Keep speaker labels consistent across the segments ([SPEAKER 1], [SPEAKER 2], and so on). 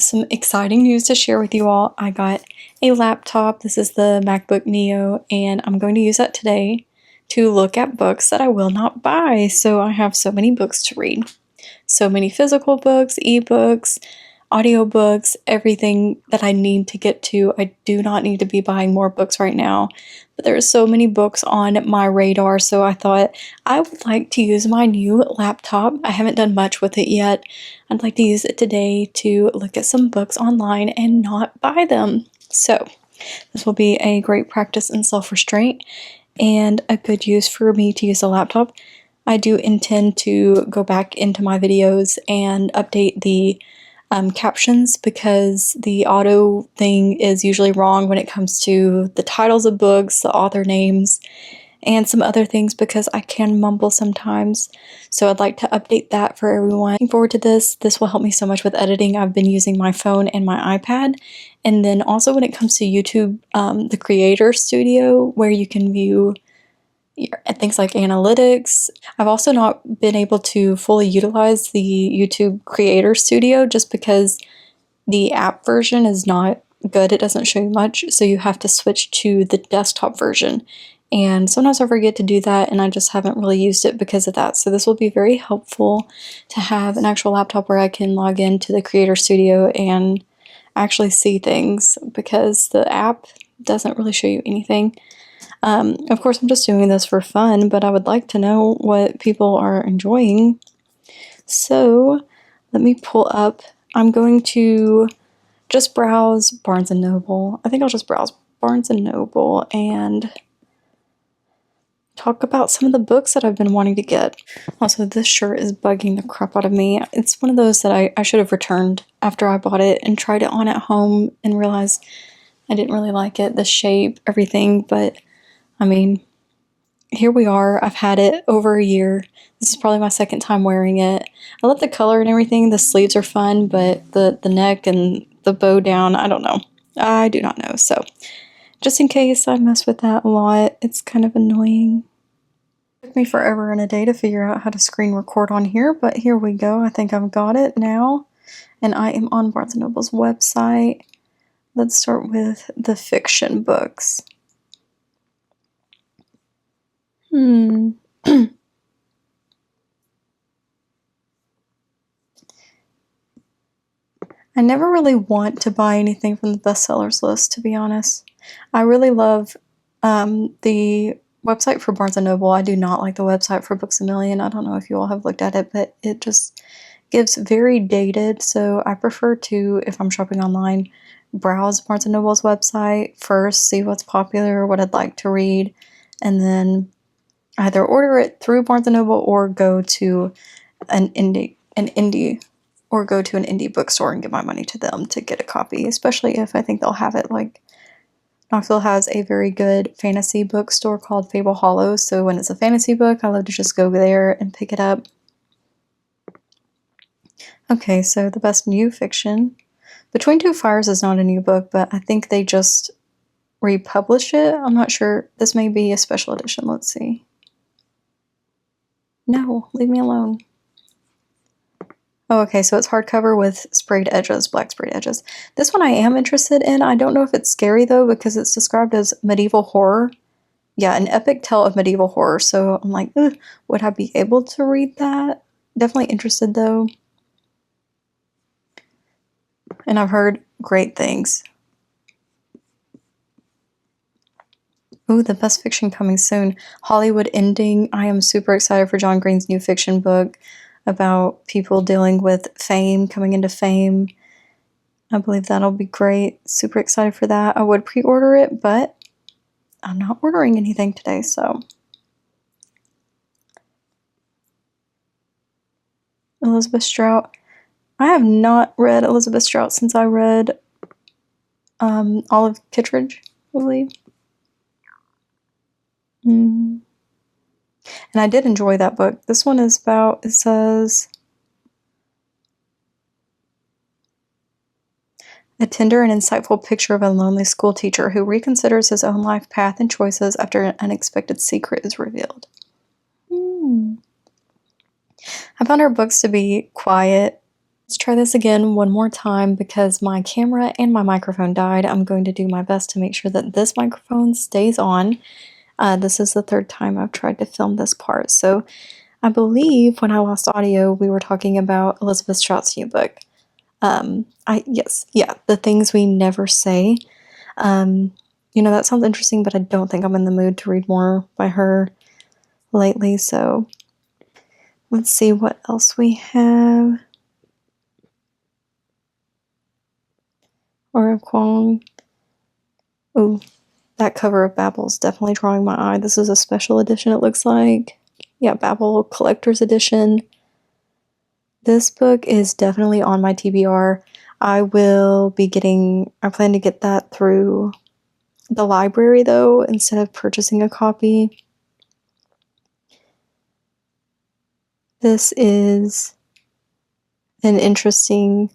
[SPEAKER 1] have some exciting news to share with you all. I got a laptop. This is the MacBook Neo, and I'm going to use that today to look at books that I will not buy. So I have so many books to read. So many physical books, ebooks, audiobooks, everything that I need to get to. I do not need to be buying more books right now, but there are so many books on my radar, so I thought I would like to use my new laptop. I haven't done much with it yet. I'd like to use it today to look at some books online and not buy them. So this will be a great practice in self-restraint and a good use for me to use a laptop. I do intend to go back into my videos and update the captions, because the auto thing is usually wrong when it comes to the titles of books, the author names, and some other things, because I can mumble sometimes. So I'd like to update that for everyone. Looking forward to this. This will help me so much with editing. I've been using my phone and my iPad. And then also when it comes to YouTube, the Creator Studio, where you can view things like analytics. I've also not been able to fully utilize the YouTube Creator Studio just because the app version is not good. It doesn't show you much, so you have to switch to the desktop version. And sometimes I forget to do that, and I just haven't really used it because of that. So this will be very helpful to have an actual laptop where I can log into the Creator Studio and actually see things, because the app doesn't really show you anything. Of course, I'm just doing this for fun, but I would like to know what people are enjoying. So let me pull up. I'm going to just browse Barnes & Noble. I think I'll just browse Barnes & Noble and talk about some of the books that I've been wanting to get. Also, this shirt is bugging the crap out of me. It's one of those that I should have returned after I bought it and tried it on at home and realized I didn't really like it, the shape, everything, but I mean, here we are. I've had it over a year. This is probably my second time wearing it. I love the color and everything. The sleeves are fun, but the neck and the bow down, I don't know. I do not know. So just in case I mess with that a lot, it's kind of annoying. It took me forever and a day to figure out how to screen record on here, but here we go. I think I've got it now. And I am on Barnes & Noble's website. Let's start with the fiction books. I never really want to buy anything from the bestsellers list, to be honest. I really love the website for Barnes & Noble. I do not like the website for Books A Million. I don't know if you all have looked at it, but it just gives very dated, so I prefer to, if I'm shopping online, browse Barnes & Noble's website first, see what's popular, what I'd like to read, and then either order it through Barnes & Noble or go to an indie bookstore and give my money to them to get a copy, especially if I think they'll have it. Like, Knoxville has a very good fantasy bookstore called Fable Hollow, so when it's a fantasy book, I love to just go there and pick it up. Okay, so the best new fiction. Between Two Fires is not a new book, but I think they just republished it. I'm not sure. This may be a special edition. Let's see. No, leave me alone. Oh, okay, so it's hardcover with sprayed edges, black sprayed edges. This one I am interested in. I don't know if it's scary, though, because it's described as medieval horror. Yeah, an epic tale of medieval horror. So I'm like, would I be able to read that? Definitely interested, though. And I've heard great things. Ooh, the best fiction coming soon. Hollywood Ending. I am super excited for John Green's new fiction book about people dealing with fame, coming into fame. I believe that'll be great. Super excited for that. I would pre-order it, but I'm not ordering anything today, so. Elizabeth Strout. I have not read Elizabeth Strout since I read Olive Kittredge, I believe. And I did enjoy that book. This one is about, it says, a tender and insightful picture of a lonely school teacher who reconsiders his own life path and choices after an unexpected secret is revealed. I found her books to be quiet, Let's try this again one more time because my camera and my microphone died. I'm going to do my best to make sure that this microphone stays on. This is the third time I've tried to film this part. So I believe when I lost audio, we were talking about Elizabeth Strout's new book. The Things We Never Say. That sounds interesting, but I don't think I'm in the mood to read more by her lately. So let's see what else we have. Or Kwong. Oh, that cover of Babel's definitely drawing my eye. This is a special edition, it looks like. Yeah, Babel Collector's Edition. This book is definitely on my TBR. I plan to get that through the library, though, instead of purchasing a copy. This is an interesting...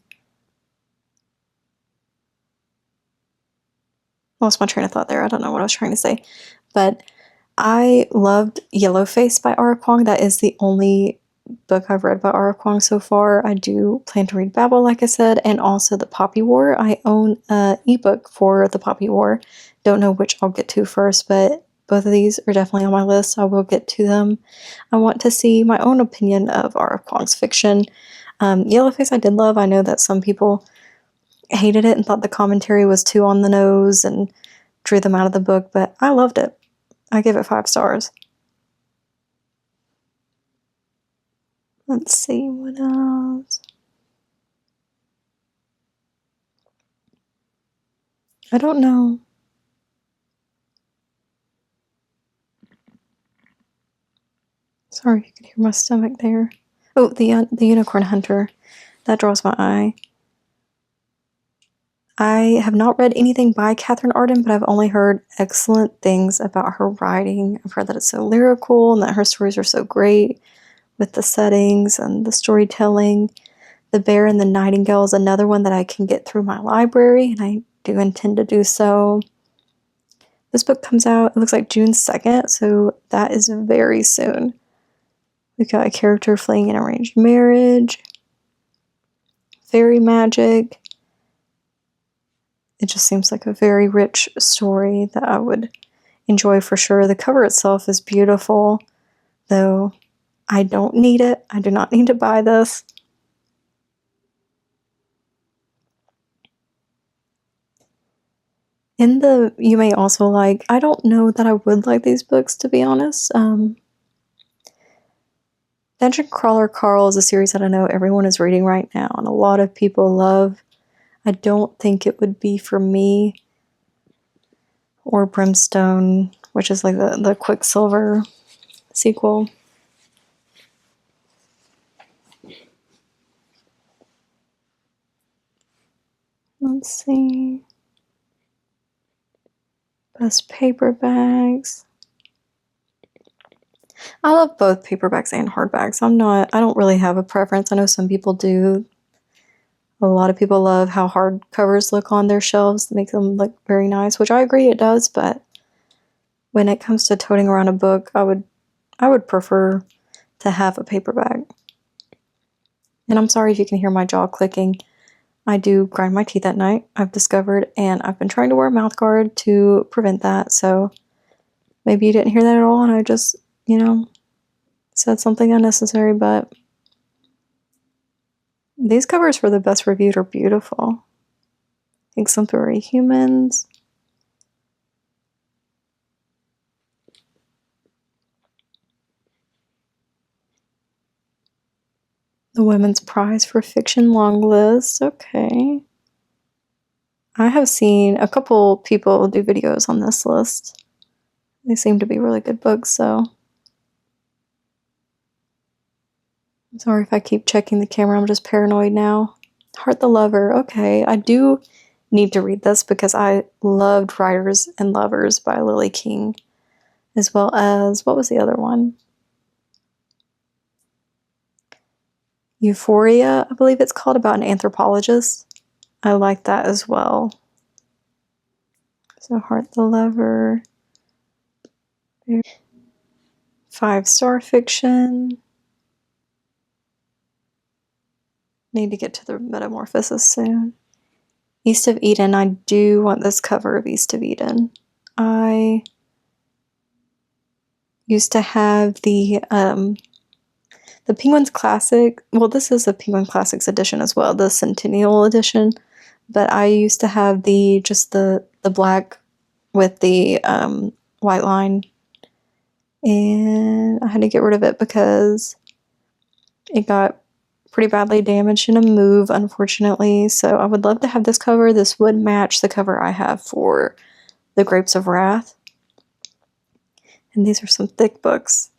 [SPEAKER 1] Lost my train of thought there. I don't know what I was trying to say. But I loved Yellowface by R. Kwong. That is the only book I've read by R. Kwong so far. I do plan to read Babel, like I said, and also The Poppy War. I own an ebook for The Poppy War. Don't know which I'll get to first, but both of these are definitely on my list. I will get to them. I want to see my own opinion of R. Kwong's fiction. Yellowface I did love. I know that some people hated it and thought the commentary was too on the nose and drew them out of the book, but I loved it. I give it 5 stars. Let's see what else. I don't know. Sorry, you can hear my stomach there. Oh, the Unicorn Hunter. That draws my eye. I have not read anything by Catherine Arden, but I've only heard excellent things about her writing. I've heard that it's so lyrical and that her stories are so great with the settings and the storytelling. The Bear and the Nightingale is another one that I can get through my library, and I do intend to do so. This book comes out, it looks like June 2nd, so that is very soon. We've got a character fleeing an arranged marriage, fairy magic. It just seems like a very rich story that I would enjoy for sure. The cover itself is beautiful, though I don't need it. I do not need to buy this. You may also like, I don't know that I would like these books, to be honest. Dungeon Crawler Carl is a series that I know everyone is reading right now, and a lot of people love. I don't think it would be for me. Or Brimstone, which is like the Quicksilver sequel. Let's see. Best paperbacks. I love both paperbacks and hardbacks. I don't really have a preference. I know some people do. A lot of people love how hardcovers look on their shelves, make them look very nice, which I agree it does, but when it comes to toting around a book, I would prefer to have a paperback. And I'm sorry if you can hear my jaw clicking. I do grind my teeth at night, I've discovered, and I've been trying to wear a mouth guard to prevent that, so maybe you didn't hear that at all and I just, said something unnecessary, but these covers for the best reviewed are beautiful. Exemplary Humans. The Women's Prize for Fiction long list. Okay. I have seen a couple people do videos on this list. They seem to be really good books, so I'm sorry if I keep checking the camera. I'm just paranoid now. Heart the Lover. Okay, I do need to read this because I loved Writers and Lovers by Lily King, as well as, what was the other one? Euphoria, I believe it's called, about an anthropologist. I like that as well. So Heart the Lover. 5-star fiction. Need to get to the Metamorphosis soon. East of Eden. I do want this cover of East of Eden. I used to have the Penguins Classic. Well, this is a Penguin Classics edition as well, the Centennial edition. But I used to have just the black with the white line, and I had to get rid of it because it got pretty badly damaged in a move, unfortunately. So I would love to have this cover. This would match the cover I have for the Grapes of Wrath. And these are some thick books.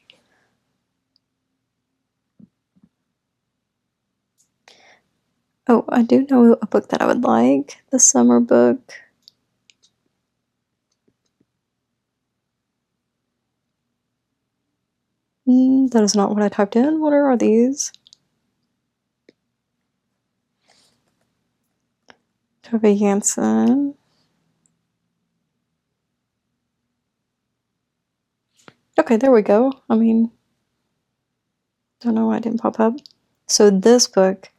[SPEAKER 1] Oh, I do know a book that I would like. The summer book. That is not what I typed in. What are these? Tove Jansson. Okay, there we go. I mean, don't know why it didn't pop up. So this book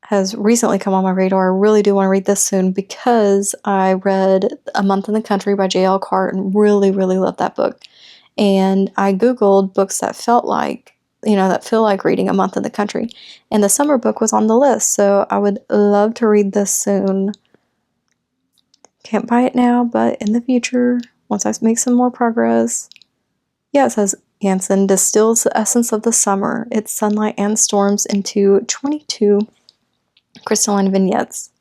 [SPEAKER 1] has recently come on my radar. I really do want to read this soon because I read A Month in the Country by J.L. Cart and really, really loved that book. And I Googled books that felt like, that feel like reading A Month in the Country. And the summer book was on the list, so I would love to read this soon. Can't buy it now, but in the future, once I make some more progress. Yeah, it says Jansson distills the essence of the summer, its sunlight and storms into 22 crystalline vignettes.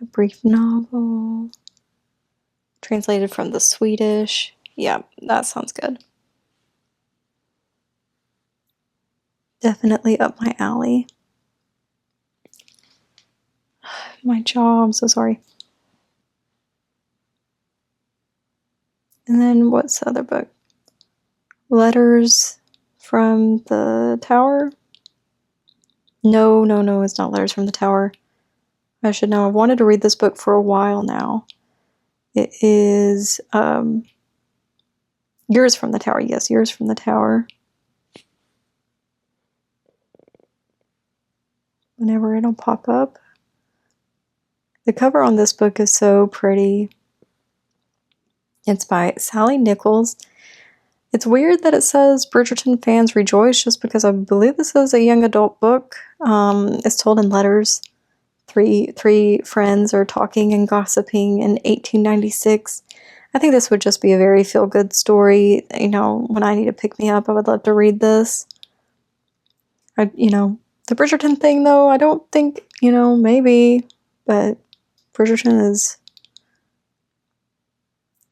[SPEAKER 1] A brief novel. Translated from the Swedish. Yeah, that sounds good. Definitely up my alley. My jaw, I'm so sorry. And then what's the other book? Letters from the Tower? No, it's not Letters from the Tower. I should know. I've wanted to read this book for a while now. It is Years from the Tower. Yes, Years from the Tower. Whenever it'll pop up. The cover on this book is so pretty. It's by Sally Nichols. It's weird that it says Bridgerton fans rejoice just because I believe this is a young adult book. It's told in letters. Three friends are talking and gossiping in 1896. I think this would just be a very feel-good story. When I need to pick me up, I would love to read this. The Bridgerton thing, though, I don't think, maybe, but Bridgerton is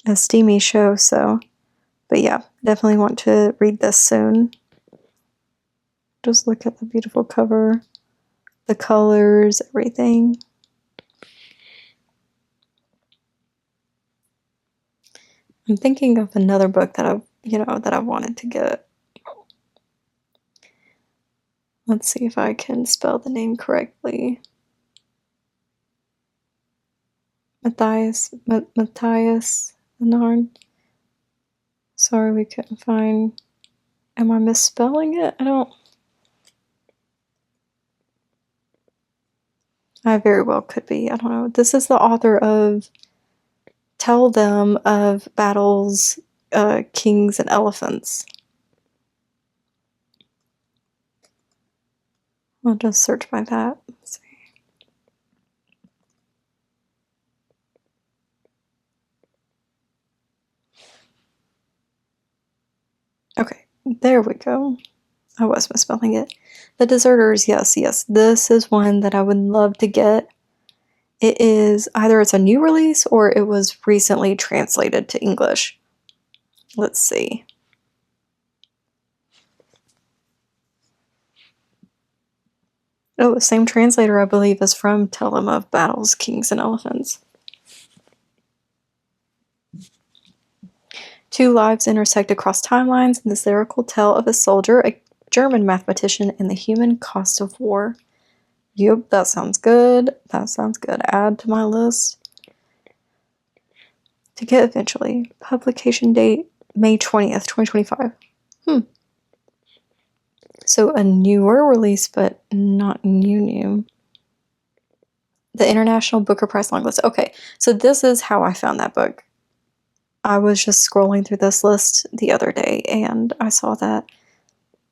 [SPEAKER 1] a steamy show, so. But yeah, definitely want to read this soon. Just look at the beautiful cover, the colors, everything. I'm thinking of another book that I wanted to get. Let's see if I can spell the name correctly. Matthias Menard. Sorry, we couldn't find. Am I misspelling it? I very well could be. I don't know. This is the author of Tell Them of Battles, Kings, and Elephants. I'll just search by that. Let's see. Okay, there we go. I was misspelling it. The Deserters, yes. This is one that I would love to get. It is either it's a new release or it was recently translated to English. Let's see. Oh, the same translator, I believe, is from Tell Them of Battles, Kings, and Elephants. Two lives intersect across timelines in this lyrical tale of a soldier, a German mathematician, and the human cost of war. Yep, that sounds good. Add to my list. To get eventually. Publication date, May 20th, 2025. So a newer release, but not new. The International Booker Prize long list. Okay, so this is how I found that book. I was just scrolling through this list the other day, and I saw that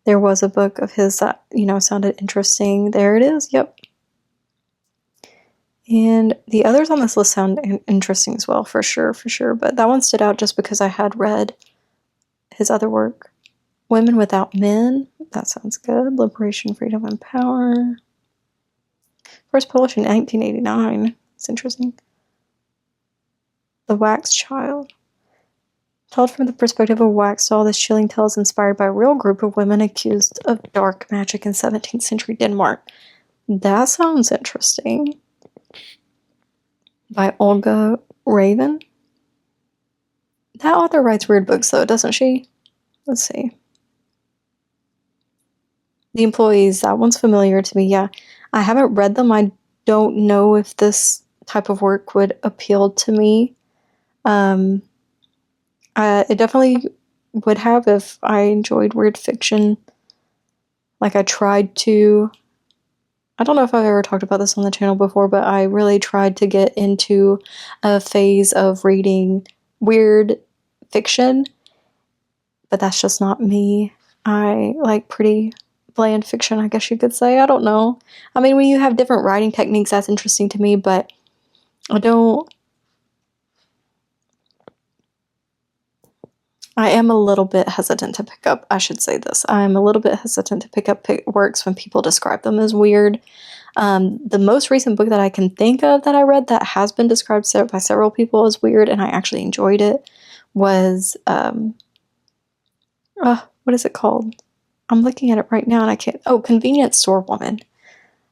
[SPEAKER 1] there was a book of his that, sounded interesting. There it is, yep. And the others on this list sound interesting as well, for sure. But that one stood out just because I had read his other work. Women Without Men. That sounds good. Liberation, Freedom, and Power. First published in 1989. It's interesting. The Wax Child. Told from the perspective of a wax doll, this chilling tale is inspired by a real group of women accused of dark magic in 17th century Denmark. That sounds interesting. By Olga Raven. That author writes weird books, though, doesn't she? Let's see. The Employees, that one's familiar to me, yeah. I haven't read them. I don't know if this type of work would appeal to me. It definitely would have if I enjoyed weird fiction. Like, I tried to... I don't know if I've ever talked about this on the channel before, but I really tried to get into a phase of reading weird fiction. But that's just not me. I like pretty bland fiction, I guess you could say. I don't know. I mean, when you have different writing techniques, that's interesting to me, but I am a little bit hesitant to pick up, I should say this. I'm a little bit hesitant to pick up works when people describe them as weird. The most recent book that I can think of that I read that has been described by several people as weird, and I actually enjoyed it, was, what is it called? I'm looking at it right now and I can't, Convenience Store Woman.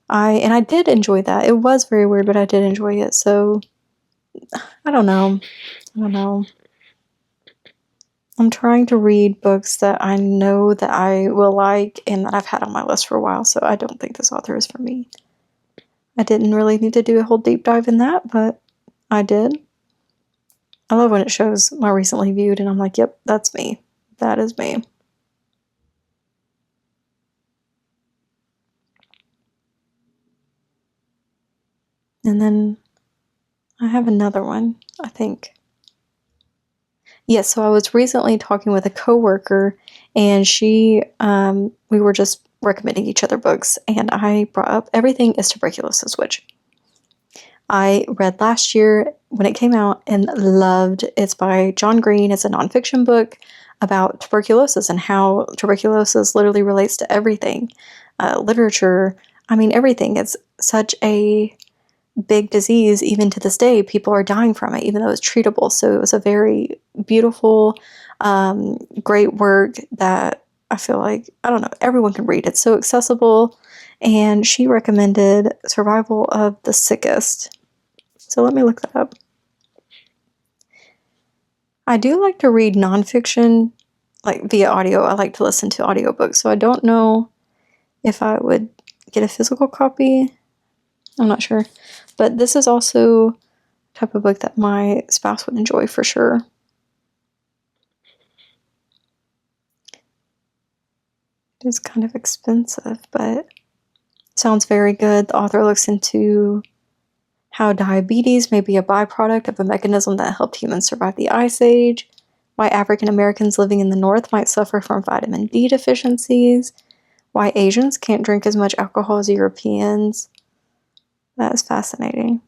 [SPEAKER 1] I did enjoy that. It was very weird, but I did enjoy it, so, I don't know. I'm trying to read books that I know that I will like and that I've had on my list for a while, so I don't think this author is for me. I didn't really need to do a whole deep dive in that, but I did. I love when it shows my recently viewed, and I'm like, yep, that's me. That is me. And then I have another one, I think. Yes, so I was recently talking with a coworker, and we were just recommending each other books, and I brought up Everything is Tuberculosis, which I read last year when it came out and loved. It's by John Green. It's a nonfiction book about tuberculosis and how tuberculosis literally relates to everything. Literature, I mean, everything. It's such a big disease. Even to this day, people are dying from it, even though it's treatable. So it was a very beautiful, great work that I feel like, I don't know, everyone can read. It's so accessible. And she recommended Survival of the Sickest. So let me look that up. I do like to read nonfiction, like via audio. I like to listen to audiobooks. So I don't know if I would get a physical copy. I'm not sure. But this is also a type of book that my spouse would enjoy for sure. It is kind of expensive, but sounds very good. The author looks into how diabetes may be a byproduct of a mechanism that helped humans survive the Ice Age, why African Americans living in the North might suffer from vitamin D deficiencies, why Asians can't drink as much alcohol as Europeans. That is fascinating.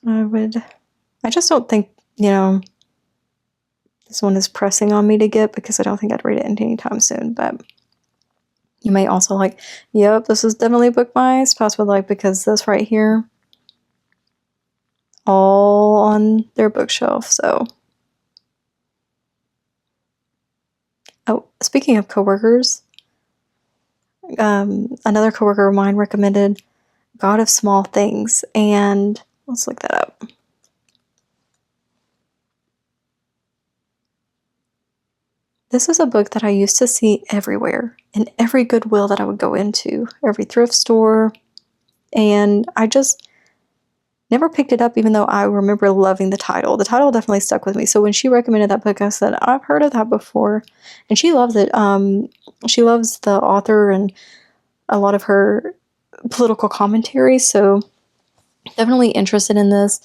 [SPEAKER 1] I just don't think, this one is pressing on me to get because I don't think I'd read it anytime soon, but you may also like, yep, this is definitely a book my spouse would like because this right here, all on their bookshelf, so. Oh, speaking of coworkers, another coworker of mine recommended God of Small Things, and let's look that up. This is a book that I used to see everywhere, in every Goodwill that I would go into, every thrift store, and I just Never picked it up, even though I remember loving the title. The title definitely stuck with me. So when she recommended that book, I said, I've heard of that before. And she loves it. She loves the author and a lot of her political commentary. So definitely interested in this.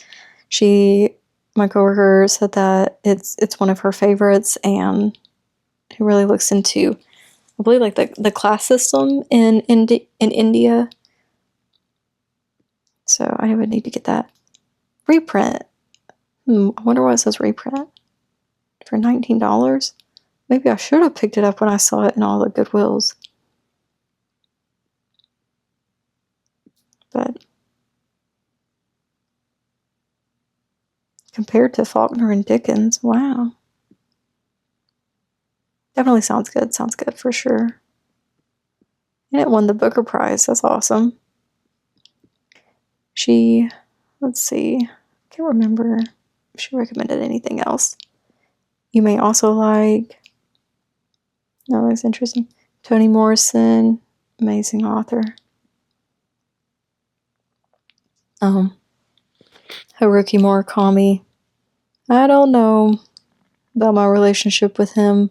[SPEAKER 1] My coworker said that it's one of her favorites, and it really looks into, I believe, like the class system in India. So I would need to get that reprint. I wonder why it says reprint for $19. Maybe I should have picked it up when I saw it in all the Goodwills. But compared to Faulkner and Dickens, wow. Definitely sounds good. Sounds good for sure. And it won the Booker Prize. That's awesome. Let's see, I can't remember if she recommended anything else. You may also like, no, that's interesting. Toni Morrison, amazing author. Haruki Murakami. I don't know about my relationship with him,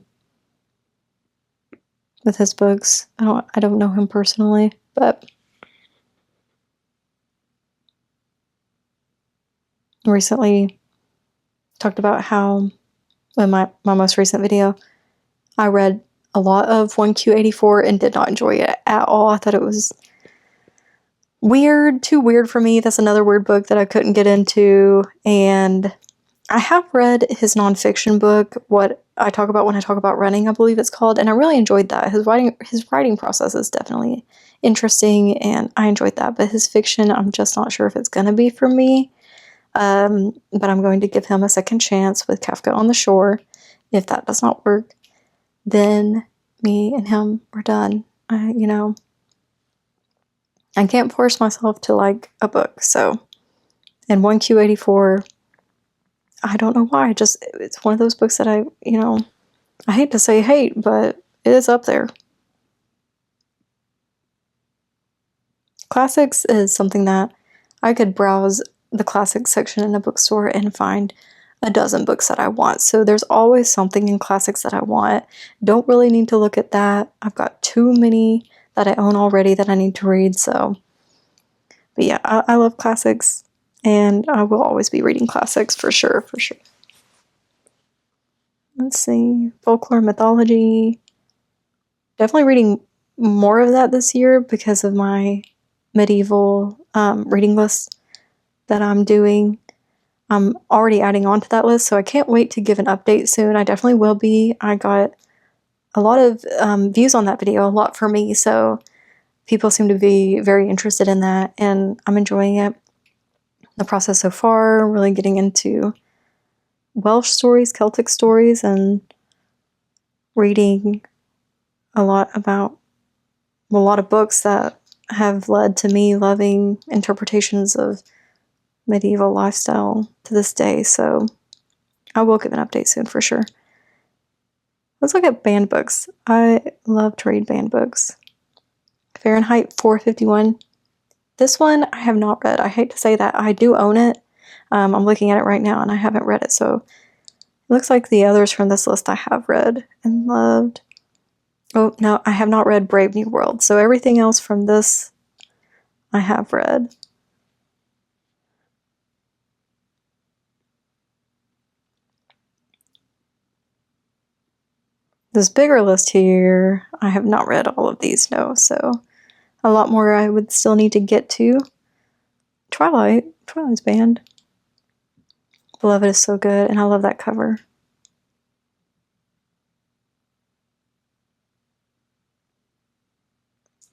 [SPEAKER 1] with his books. I don't know him personally, but recently talked about how in my most recent video, I read a lot of 1Q84 and did not enjoy it at all. I thought it was weird, too weird for me. That's another weird book that I couldn't get into. And I have read his nonfiction book, What I Talk About When I Talk About Running, I believe it's called, and I really enjoyed that. His writing process is definitely interesting, and I enjoyed that. But his fiction, I'm just not sure if it's going to be for me. But I'm going to give him a second chance with Kafka on the Shore. If that does not work, then me and him are done. I can't force myself to like a book. So, and 1Q84, I don't know why. It's one of those books that I hate to say hate, but it is up there. Classics is something that I could browse the classics section in a bookstore and find a dozen books that I want. So there's always something in classics that I want. Don't really need to look at that. I've got too many that I own already that I need to read. So, but yeah, I love classics, and I will always be reading classics for sure, for sure. Let's see, folklore, mythology. Definitely reading more of that this year because of my medieval reading list that I'm doing. I'm already adding on to that list, so I can't wait to give an update soon. I definitely will be. I got a lot of views on that video, a lot for me, so people seem to be very interested in that, and I'm enjoying it. The process so far, really getting into Welsh stories, Celtic stories, and reading a lot of books that have led to me loving interpretations of medieval lifestyle to this day, so I will give an update soon for sure. Let's look at banned books. I love to read banned books. Fahrenheit 451. This one I have not read. I hate to say that. I do own it. I'm looking at it right now and I haven't read it, so it looks like the others from this list I have read and loved. Oh, no, I have not read Brave New World, so everything else from this I have read. This bigger list here, I have not read all of these, no, so a lot more I would still need to get to. Twilight's banned. Beloved is so good, and I love that cover.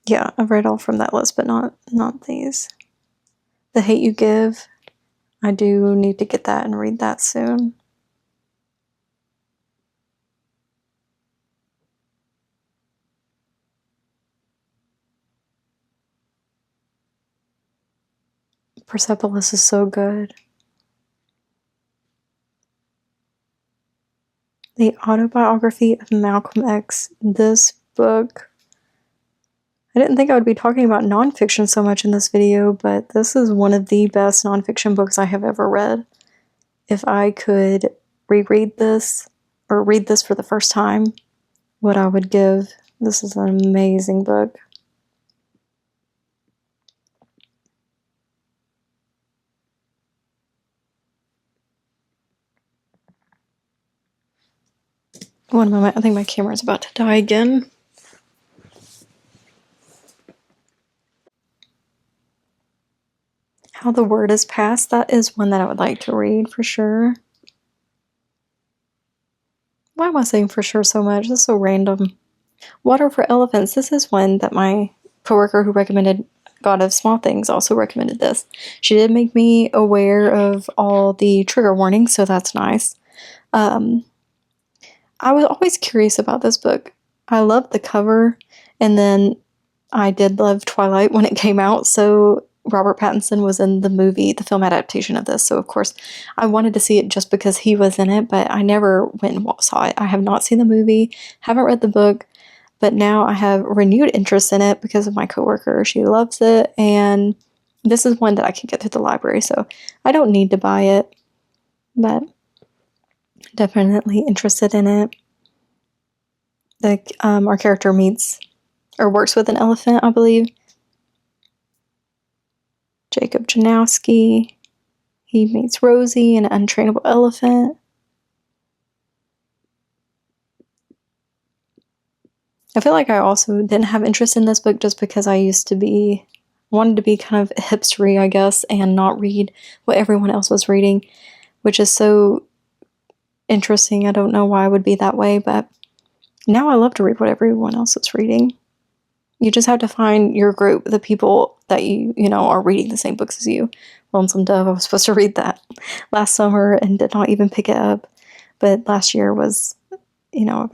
[SPEAKER 1] Yeah, I've read all from that list, but not these. The Hate You Give, I do need to get that and read that soon. Persepolis is so good. The Autobiography of Malcolm X. This book, I didn't think I would be talking about nonfiction so much in this video, but this is one of the best nonfiction books I have ever read. If I could reread this, or read this for the first time, what I would give. This is an amazing book. One moment, I think my camera's about to die again. How the Word is Passed, that is one that I would like to read for sure. Why am I saying for sure so much? This is so random. Water for Elephants, this is one that my coworker who recommended God of Small Things also recommended this. She did make me aware of all the trigger warnings, so that's nice. I was always curious about this book. I loved the cover, and then I did love Twilight when it came out, so Robert Pattinson was in the movie, the film adaptation of this, so of course I wanted to see it just because he was in it, but I never went and saw it. I have not seen the movie, haven't read the book, but now I have renewed interest in it because of my coworker. She loves it, and this is one that I can get through the library, so I don't need to buy it, but definitely interested in it. Our character meets or works with an elephant, I believe. Jacob Janowski. He meets Rosie, an untrainable elephant. I feel like I also didn't have interest in this book just because I wanted to be kind of hipstery, I guess, and not read what everyone else was reading, which is so interesting. I don't know why I would be that way, but now I love to read what everyone else is reading. You just have to find your group, the people that you know are reading the same books as you. Lonesome Dove, I was supposed to read that last summer and did not even pick it up. But last year was, a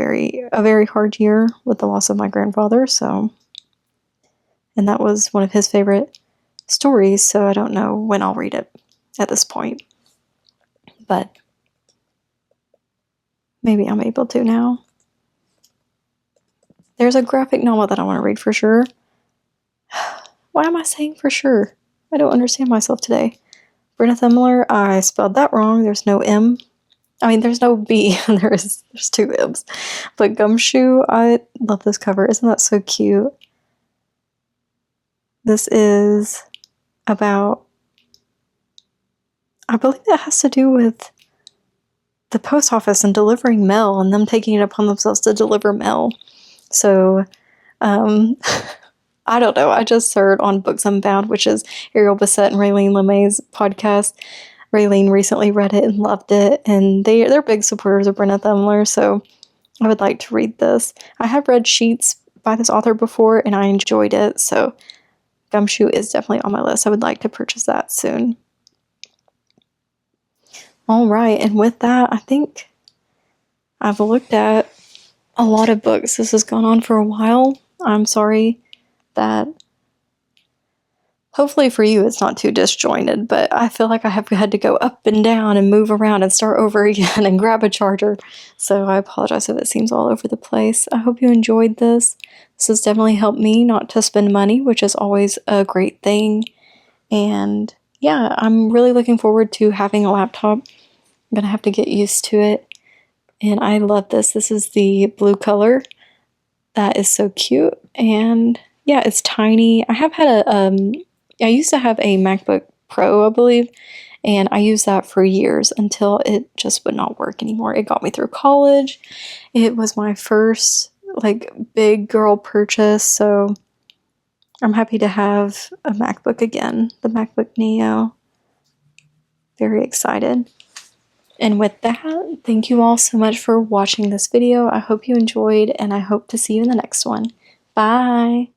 [SPEAKER 1] very hard year with the loss of my grandfather. And that was one of his favorite stories. So I don't know when I'll read it at this point, but maybe I'm able to now. There's a graphic novel that I want to read for sure. Why am I saying for sure? I don't understand myself today. Brenna Themler, I spelled that wrong. There's no M. I mean, there's no B. There's two M's. But Gumshoe, I love this cover. Isn't that so cute? This is about, I believe it has to do with the post office and delivering mail and them taking it upon themselves to deliver mail. So, I don't know. I just heard on Books Unbound, which is Ariel Bissett and Raylene LeMay's podcast. Raylene recently read it and loved it, and they're big supporters of Brenna Themler, so I would like to read this. I have read Sheets by this author before, and I enjoyed it, so Gumshoe is definitely on my list. I would like to purchase that soon. All right, and with that, I think I've looked at a lot of books. This has gone on for a while. I'm sorry that hopefully for you it's not too disjointed, but I feel like I have had to go up and down and move around and start over again and grab a charger. So I apologize if it seems all over the place. I hope you enjoyed this. This has definitely helped me not to spend money, which is always a great thing. And yeah, I'm really looking forward to having a laptop. I'm gonna have to get used to it. And I love this. This is the blue color. That is so cute. And yeah, it's tiny. I used to have a MacBook Pro, I believe, and I used that for years until it just would not work anymore. It got me through college. It was my first, big girl purchase, so I'm happy to have a MacBook again, the MacBook Neo. Very excited. And with that, thank you all so much for watching this video. I hope you enjoyed, and I hope to see you in the next one. Bye!